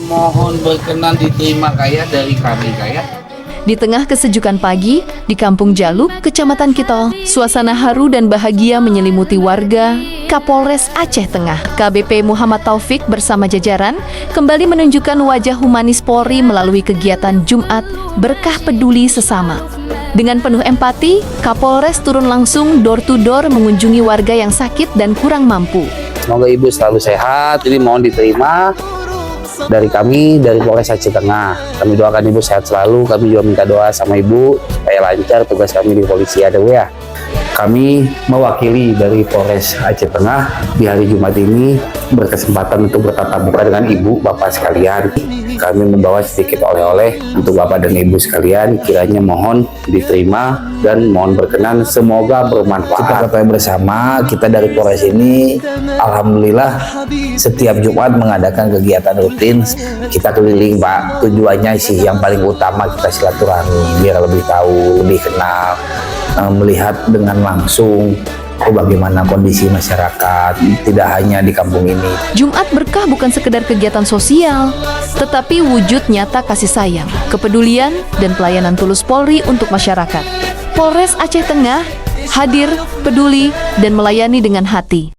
Mohon berkenan diterima kaya dari kami kaya. Di tengah kesejukan pagi, di Kampung Jaluk, Kecamatan Kitol, suasana haru dan bahagia menyelimuti warga. Kapolres Aceh Tengah, KBP Muhammad Taufik bersama jajaran kembali menunjukkan wajah humanis Polri melalui kegiatan Jumat Berkah Peduli Sesama. Dengan penuh empati, Kapolres turun langsung door to door mengunjungi warga yang sakit dan kurang mampu. Semoga ibu selalu sehat. Ini mohon diterima dari kami, dari Polres Aceh Tengah. Kami doakan ibu sehat selalu. Kami juga minta doa sama ibu supaya lancar tugas kami di polisi. Ada Bu ya. Kami mewakili dari Polres Aceh Tengah di hari Jumat ini berkesempatan untuk bertatap muka dengan ibu bapak sekalian. Kami membawa sedikit oleh-oleh untuk bapak dan ibu sekalian. Kiranya mohon diterima dan mohon berkenan, semoga bermanfaat. Kita ketahui bersama, kita dari Polres ini alhamdulillah setiap Jumat mengadakan kegiatan rutin. Kita keliling Pak, tujuannya sih yang paling utama kita silaturahmi biar lebih tahu, lebih kenal, melihat dengan langsung bagaimana kondisi masyarakat, tidak hanya di kampung ini. Jumat Berkah bukan sekedar kegiatan sosial, tetapi wujud nyata kasih sayang, kepedulian, dan pelayanan tulus Polri untuk masyarakat. Polres Aceh Tengah hadir, peduli, dan melayani dengan hati.